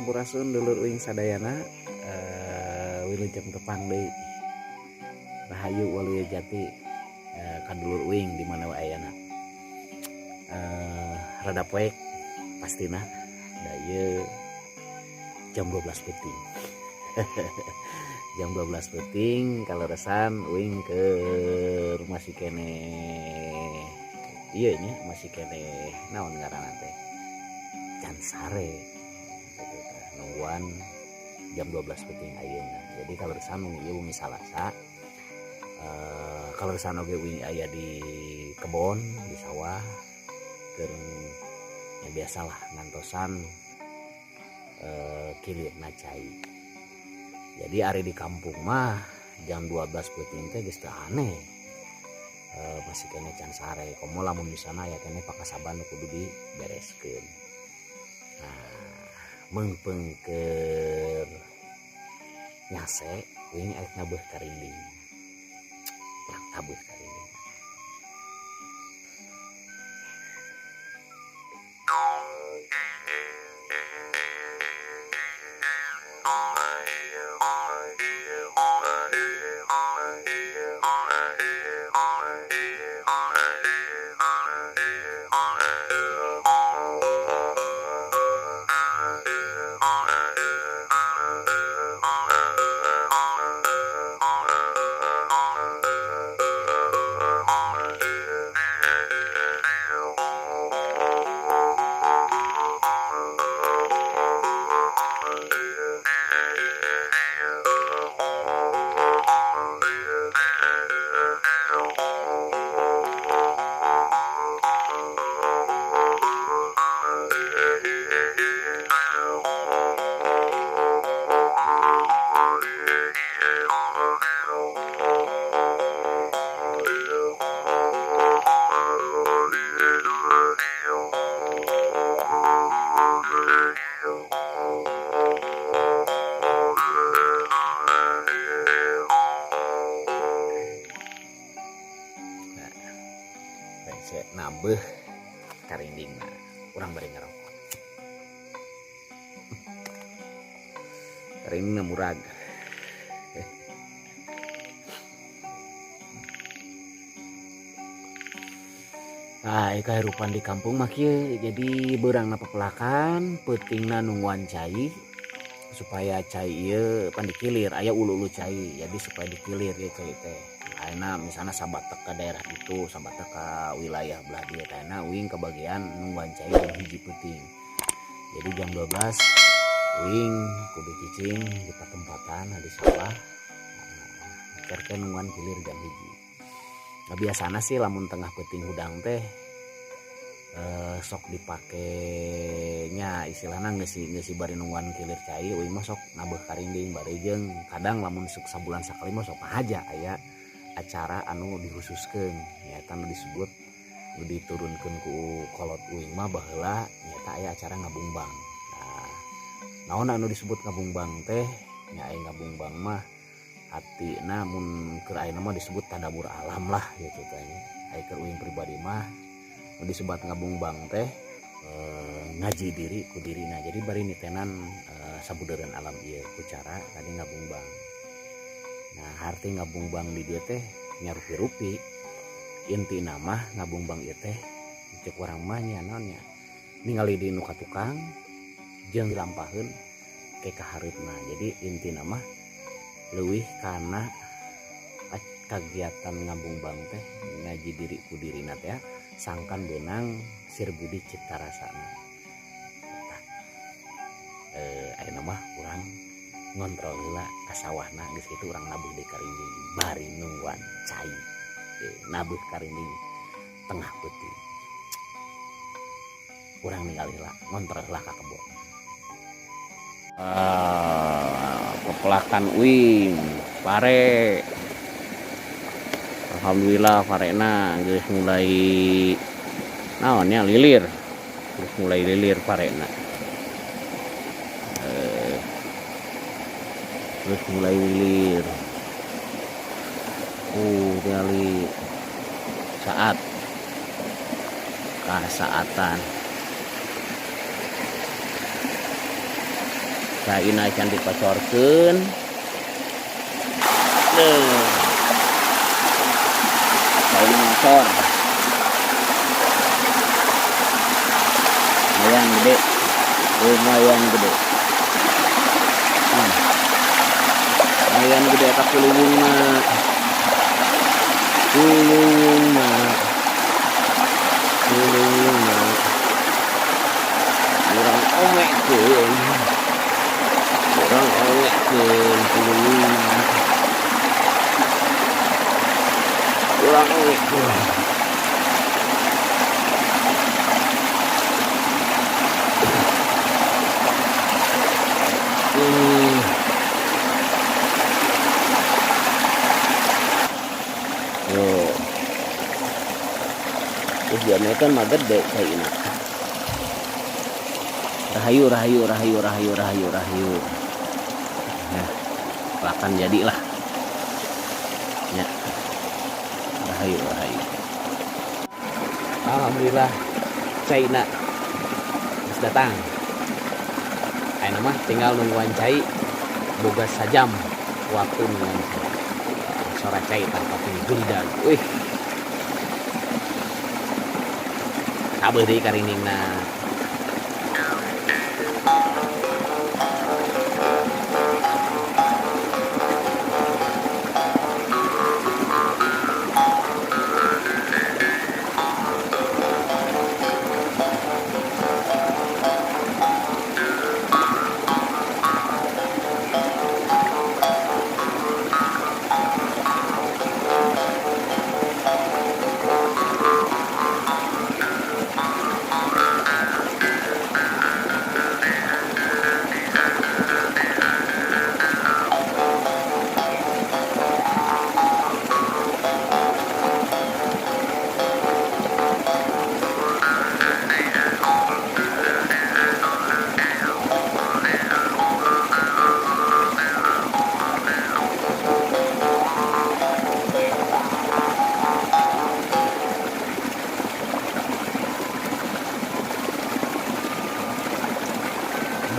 sampurasun dulur uing sadayana wilujeng tepang deui rahayu waluya jati ka dulur uing di mana wae ayana rada poek pastina da ieu jam 12 peuting jam 12 peuting kaleresan uing ke rumah si kene ieu nya masih kene naon ngaranna teh can sare nungguan jam 12 peuting ayeuna. Jadi kaleresan ieu wengi Salasa kaleresan oge wingi aya di kebon di sawah keur ya biasalah ngantosan kilirna cai. Jadi ari di kampung mah jam 12 peuting teh geus teu aneh. Masih kene can sare komo lamun di sana ya kene pakasaban kudu dibereskeun. Mengpeung keur nyase uing aek ngabeuh karinding. Urang ngabeuh karinding. Nabeuh karindingna urang bari ngarokok. Karindingna murag. Kahirupan di kampung mah kieu jadi beurang napepelakan peutingna nungguan cai supaya cai ieu pan dikilir aya ulu-ulu cai jadi supaya dikilir ieu cai teh. Ayeuna misalnya sabatek ke daerah itu, sabatek ke wilayah belah dia karena uing kebagian nungguan cai jam 1 peuting. Jadi jam 12 uing kudu cicing di patempatan di sawah. Kerke nungguan kilir jam 1. Nah, biasana sih lamun tengah peuting hudang teh sok dipakenya istilahna geus bari nungguan kilir cai uing mah sok nabeuh karinding bari jeung kadang lamun sabulan sakali mah sok aja aya acara anu dikhususkeun nyata anu disebut diturunkeun ku kolot uing mah baheula nyata aya acara ngabungbang. Naon anu disebut ngabungbang teh nya aya ngabungbang mah hatina mun keur ayeuna mah disebut tadabur alam lah gitu teh. Aya keur uing pribadi mah nu disebut ngabungbang teh ngaji diri ku dirina. Jadi bari nitenan sabudeureun alam ieu ku cara tadi ngabungbang. Nah, arti ngabungbang di dia teh nyarupi-rupi. Inti nama ngabungbang ieu teh cek urang mah nya naonnya. Ningali di nu ka tukang jeung dilampaheun ke ka hareupna. Jadi inti nama leuwih kana kagiatan ngabungbang teh ngaji diri ku dirina teh sangkan beunang sir budi cipta rasana. Ayeuna mah urang ngontrol heula ka sawahna geus kitu urang nabuh di karinding bari nungguan cai nabuh karinding tengah peuting urang ningali heula ngontrol heula ka kebon. Pepelakan uing pare alhamdulillah parena geus mulai naonnya lilir geus mulai lilir parena. Terus mulai lilir dari saat kesaatan caina can dipacorkeun. Caina ngocor. Lumayan gede. Lumayan gede. Lumayan gede eta kulungna. Kulungna. Kurang omekeun. Kurang omekeun kulungna. Kurang omekeun. Tujuannya kan mah gede caina. Rahayu. Ya, akan jadilah. Ya. Rahayu. Alhamdulillah caina geus datang. Ayeuna mah tinggal nungguan cai boga sajam waktu nungguan cai. Sora cai tanpa guldag. Wih. Abeuh deui kariningna.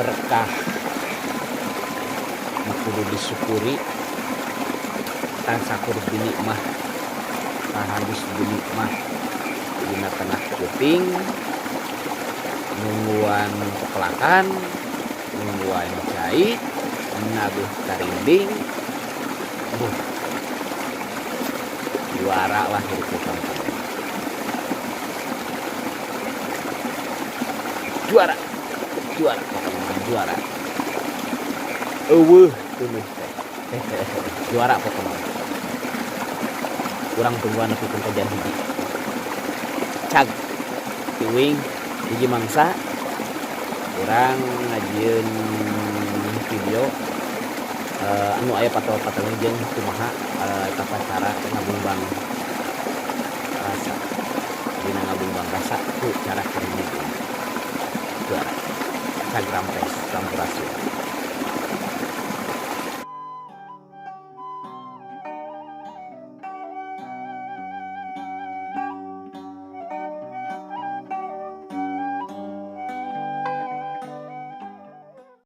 Berkah kudu disyukuri. Tan sakur bini mah habis bini mah dina tengah kuping nungguan kepelakan, nungguan cai, nabuh karinding. Juara lah hidup kita. Juara pokoknya juara. Tuh juara pokoknya. Kurang tungguan aku kerjaan hiji. Cag tiwing hiji mangsa. Kurang ngajieun video anu aya patol-patol jeung kumaha eta cara ngabumbang rasa. Dina ngabumbang rasa tuh cara kerja. Juara. Instagram Sampurasun.